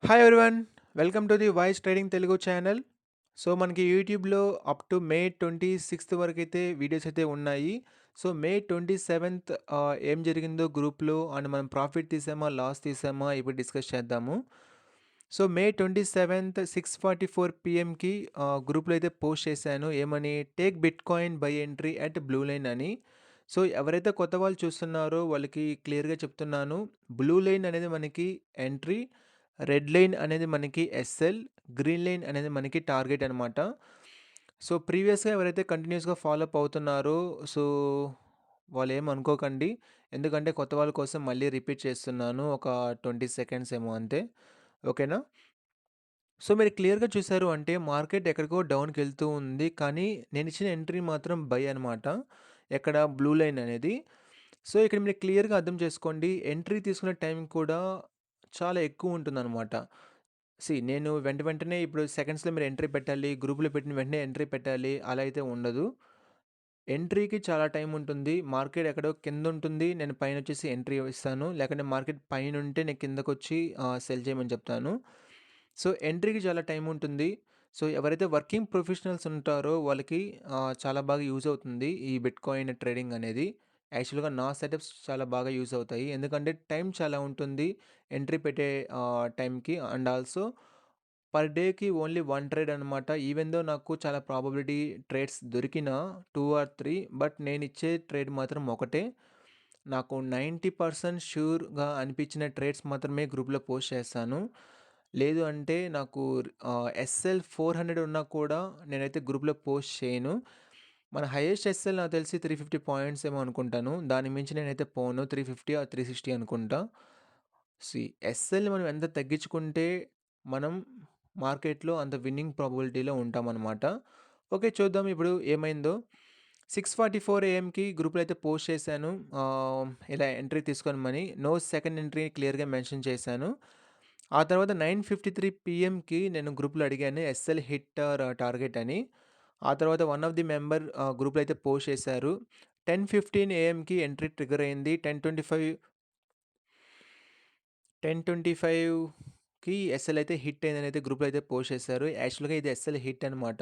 Hi everyone, welcome to the voice trading Telugu channel. So మనకి యూట్యూబ్లో up to May 26th వరకు అయితే videos అయితే ఉన్నాయి. సో మే 27th ఏం జరిగిందో గ్రూప్లో అండ్ మనం ప్రాఫిట్ తీసామా లాస్ తీసామా ఇప్పుడు డిస్కస్ చేద్దాము. సో మే 27th 6:44 పిఎంకి గ్రూప్లో అయితే పోస్ట్ చేశాను, ఏమని, take bit coin by entry at blue line అని. సో ఎవరైతే కొత్త వాళ్ళు చూస్తున్నారో వాళ్ళకి క్లియర్గా చెప్తున్నాను, బ్లూ లైన్ అనేది మనకి ఎంట్రీ, రెడ్ లైన్ అనేది మనకి ఎస్ఎల్, గ్రీన్ లైన్ అనేది మనకి టార్గెట్ అనమాట. సో ప్రీవియస్గా ఎవరైతే కంటిన్యూస్గా ఫాలో అప్ అవుతున్నారో సో వాళ్ళు ఏం అనుకోకండి, ఎందుకంటే కొత్త వాళ్ళ కోసం మళ్ళీ రిపీట్ చేస్తున్నాను, ఒక 20 సెకండ్స్ ఏమో అంతే. ఓకేనా? సో మీరు క్లియర్గా చూసారు అంటే మార్కెట్ ఎక్కడికో డౌన్కి వెళ్తూ ఉంది, కానీ నేను ఇచ్చిన ఎంట్రీ మాత్రం బై అనమాట, ఎక్కడ బ్లూ లైన్ అనేది. సో ఇక్కడ మీరు క్లియర్గా అర్థం చేసుకోండి, ఎంట్రీ తీసుకునే టైం కూడా చాలా ఎక్కువ ఉంటుందన్నమాట. నేను వెంటనే ఇప్పుడు సెకండ్స్లో మీరు ఎంట్రీ పెట్టాలి, గ్రూప్లో పెట్టిన వెంటనే ఎంట్రీ పెట్టాలి అలా అయితే ఉండదు. ఎంట్రీకి చాలా టైం ఉంటుంది, మార్కెట్ ఎక్కడో కింద ఉంటుంది, నేను పైన వచ్చేసి ఎంట్రీ ఇస్తాను, లేకుంటే మార్కెట్ పైన ఉంటే నేను కిందకు వచ్చి సెల్ చేయమని చెప్తాను. సో ఎంట్రీకి చాలా టైం ఉంటుంది. సో ఎవరైతే వర్కింగ్ ప్రొఫెషనల్స్ ఉంటారో వాళ్ళకి చాలా బాగా యూజ్ అవుతుంది ఈ బిట్ కాయిన్ ట్రేడింగ్ అనేది. యాక్చువల్గా నా సెటప్స్ చాలా బాగా యూజ్ అవుతాయి, ఎందుకంటే టైం చాలా ఉంటుంది ఎంట్రీ పెట్టే టైంకి, అండ్ ఆల్సో పర్ డేకి ఓన్లీ వన్ ట్రేడ్ అనమాట. ఈవెన్ దో నాకు చాలా ప్రాబబిలిటీ ట్రేడ్స్ దొరికిన 2 ఆర్ 3, బట్ నేను ఇచ్చే ట్రేడ్ మాత్రం ఒకటే. నాకు 90% ష్యూర్గా అనిపించిన ట్రేడ్స్ మాత్రమే గ్రూప్లో పోస్ట్ చేస్తాను. లేదు అంటే నాకు ఎస్ఎల్ 400 ఉన్నా కూడా నేనైతే గ్రూప్లో పోస్ట్ చేయను. మన హైయెస్ట్ ఎస్ఎల్ నాకు తెలిసి 350 పాయింట్స్ ఏమో అనుకుంటాను, దాని మించి నేనైతే పోను, 350 ఆర్ 360 అనుకుంటా. సి ఎస్ఎల్ మనం ఎంత తగ్గించుకుంటే మనం మార్కెట్లో అంత విన్నింగ్ ప్రాబబిలిటీలో ఉంటామన్నమాట. ఓకే, చూద్దాం ఇప్పుడు ఏమైందో. 6:44 ఏఎంకి గ్రూప్లో అయితే పోస్ట్ చేశాను, ఇలా ఎంట్రీ తీసుకోమని, నో సెకండ్ ఎంట్రీ క్లియర్గా మెన్షన్ చేశాను. ఆ తర్వాత 9:53 పిఎంకి నేను గ్రూప్లో అడిగాను ఎస్ఎల్ హిట్ ఆర్ టార్గెట్ అని. ఆ తర్వాత వన్ ఆఫ్ ది మెంబర్ గ్రూప్లో అయితే పోస్ట్ చేశారు, 10:15 ఏఎంకి ఎంట్రీ ట్రిగర్ అయింది, 10:25కి ఎస్ఎల్ అయితే హిట్ అయిందని అయితే గ్రూప్లో అయితే పోస్ట్ చేశారు. యాక్చువల్గా ఇది ఎస్ఎల్ హిట్ అనమాట,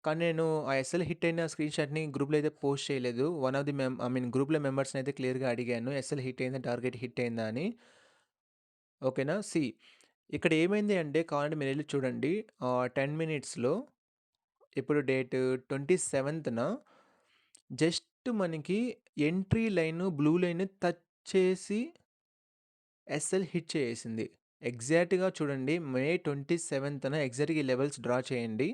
కానీ నేను ఆ ఎస్ఎల్ హిట్ అయిన స్క్రీన్ షాట్ని గ్రూప్లో అయితే పోస్ట్ చేయలేదు. వన్ ఆఫ్ ది గ్రూప్లో మెంబర్స్ని అయితే క్లియర్గా అడిగాను ఎస్ఎల్ హిట్ అయిందా టార్గెట్ హిట్ అయిందా అని. ఓకేనా? ఇక్కడ ఏమైంది అంటే కావాలంటే మీరు వెళ్ళి చూడండి, 10 మినిట్స్లో, ఇప్పుడు డేట్ 27న జస్ట్ మనకి entry line blue line touch చేసి ఎస్ఎల్ హిట్ చేసింది. ఎగ్జాక్ట్‌గా చూడండి, మే 27న ఎగ్జాక్ట్‌గా ఈ లెవెల్స్ డ్రా చేయండి.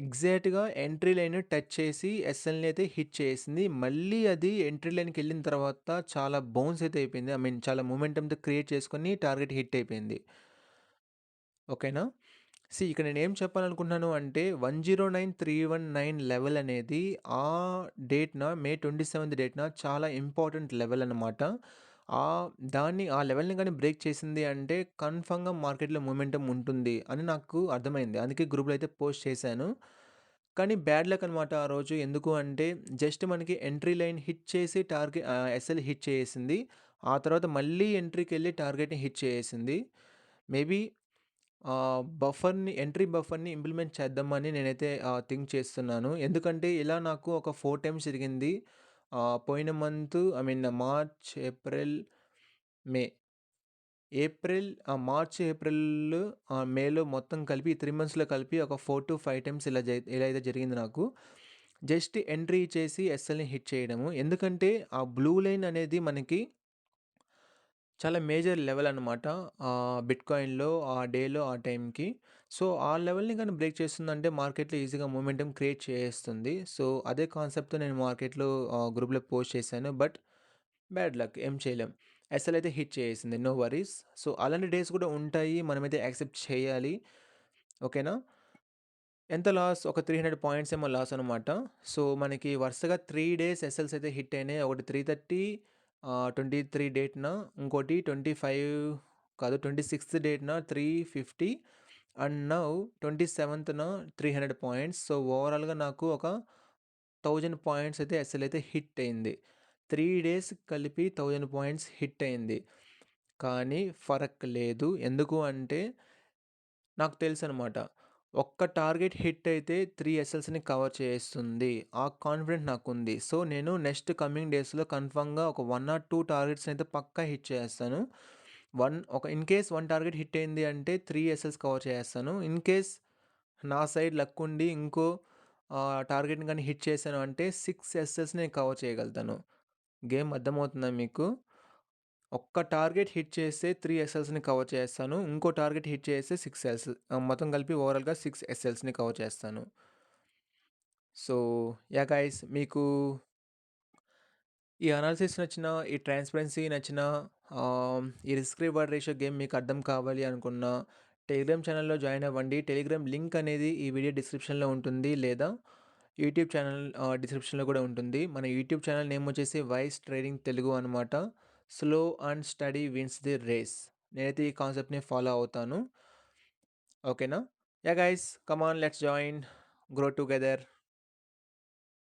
ఎగ్జాక్ట్‌గా ఎంట్రీ లైన్ టచ్ చేసి ఎస్ఎల్‌ని అయితే హిట్ చేసింది. మళ్ళీ అది ఎంట్రీ లైన్‌కెళ్ళిన తర్వాత చాలా బౌన్స్ అయితే అయిపోయింది. చాలా మొమెంటమ్‌తో క్రియేట్ చేసుకొని టార్గెట్ హిట్ అయిపోయింది. ఓకేనా? ఇక్కడ నేనేం చెప్పాలనుకుంటున్నాను అంటే 109319 లెవెల్ అనేది ఆ డేట్‌న, మే 27థ్ డేట్‌న చాలా ఇంపార్టెంట్ లెవెల్ అనమాట. ఆ లెవెల్‌ని గాని బ్రేక్ చేసింది అంటే కన్ఫర్మ్‌గా మార్కెట్‌లో మొమెంటమ్ ఉంటుంది అని నాకు అర్థమైంది, అందుకే గ్రూప్‌లో అయితే పోస్ట్ చేశాను. కానీ బ్యాడ్ లక్ అనమాట ఆ రోజు. ఎందుకు అంటే జస్ట్ మనకి ఎంట్రీ లైన్ హిట్ చేసి ఎస్ఎల్ హిట్ చేసేసింది. ఆ తర్వాత మళ్ళీ ఎంట్రీకెళ్ళి టార్గెట్‌ని హిట్ చేసేసింది. మేబీ ఎంట్రీ బఫర్‌ని ఇంప్లిమెంట్ చేద్దామని నేనైతే థింక్ చేస్తున్నాను. ఎందుకంటే ఇలా నాకు ఒక 4 టైమ్స్ జరిగింది. పోయిన మంత్ మార్చ్, ఏప్రిల్, మే. మార్చ్, ఏప్రిల్, మేలో మొత్తం కలిపి 3 మంత్స్‌లో కలిపి ఒక 4-5 టైమ్స్ ఇలా అయితే జరిగింది నాకు. జస్ట్ ఎంట్రీ చేసి ఎస్ఎల్‌ని హిట్ చేయడము. ఎందుకంటే ఆ బ్లూ లైన్ అనేది మనకి చాలా మేజర్ లెవెల్ అనమాట, బిట్‌కాయిన్‌లో ఆ డేలో ఆ టైంకి. సో ఆ లెవెల్‌ని గాని బ్రేక్ చేస్తుందంటే మార్కెట్‌లో ఈజీగా మొమెంటమ్ క్రియేట్ చేసేస్తుంది. సో అదే కాన్సెప్ట్‌తో నేను మార్కెట్‌లో గ్రూప్‌లో పోస్ట్ చేశాను. బట్ బ్యాడ్ లక్, ఏం చేయలేం. ఎస్ఎల్ అయితే హిట్ చేసేసింది, నో వరీస్. సో అలాంటి డేస్ కూడా ఉంటాయి, మనమైతే యాక్సెప్ట్ చేయాలి. ఓకేనా? ఎంత లాస్? ఒక 300 పాయింట్స్ ఏమో లాస్ అనమాట. సో మనకి వరుసగా 3 డేస్ ఎస్ఎల్స్ అయితే హిట్ అయినాయి. ఒకటి 330, 23 డేట్‌న, ఇంకోటి 25 కాదు 26థ్ డేట్‌న 350, అండ్ నౌ 27థ్‌న 300 పాయింట్స్. సో ఓవరాల్‌గా నాకు ఒక 1000 పాయింట్స్ అయితే ఎస్ఎల్ అయితే హిట్ అయింది. 3 డేస్ కలిపి 1000 పాయింట్స్ హిట్ అయింది. కానీ ఫరక్ లేదు. ఎందుకు అంటే నాకు తెలుసనమాట. ఒక్క టార్గెట్ హిట్ అయితే 3 ఎస్ఎల్స్‌ని కవర్ చేస్తుంది. ఆ కాన్ఫిడెంట్ నాకుంది. సో, నేను నెక్స్ట్ కమింగ్ డేస్‌లో కన్ఫర్మ్‌గా ఒక 1 ఆర్ 2 టార్గెట్స్‌ని అయితే పక్కా హిట్ చేసేస్తాను. ఇన్ కేస్ 1 టార్గెట్ హిట్ అయింది అంటే 3 ఎస్ఎల్స్ కవర్ చేసేస్తాను. ఇన్ కేస్ నా సైడ్ లక్ ఉండి ఇంకో టార్గెట్‌ని గాని హిట్ చేశాను అంటే 6 ఎస్ఎల్స్‌ని నేను కవర్ చేయగలుగుతాను. గేమ్ అర్థమవుతుందా మీకు? ఒక్క టార్గెట్ హిట్ చేస్తే 3 ఎస్ఎల్స్‌ని కవర్ చేస్తాను. ఇంకో టార్గెట్ హిట్ చేస్తే 6 మొత్తం కలిపి ఓవరాల్‌గా 6 ఎస్ఎల్స్‌ని కవర్ చేస్తాను. So, yeah! గైస్ మీకు ఈ అనాలిసిస్ నచ్చినా, ఈ ట్రాన్స్‌పరెన్సీ నచ్చినా, ఈ రిస్క్ రివార్డ్ రేషియో గేమ్ మీకు అర్థం కావాలి అనుకున్నా, టెలిగ్రామ్ ఛానల్‌లో జాయిన్ అవ్వండి. టెలిగ్రామ్ లింక్ అనేది ఈ వీడియో డిస్క్రిప్షన్‌లో ఉంటుంది. లేదా యూట్యూబ్ ఛానల్ డిస్క్రిప్షన్‌లో కూడా ఉంటుంది. మన యూట్యూబ్ ఛానల్ నేమ్ వచ్చేసి వైస్ ట్రేడింగ్ తెలుగు అనమాట. Slow and steady wins the race. నేనైతే ఈ కాన్సెప్ట్‌ని ఫాలో అవుతాను. ఓకేనా? Yeah! Guys come on let's join. Grow together.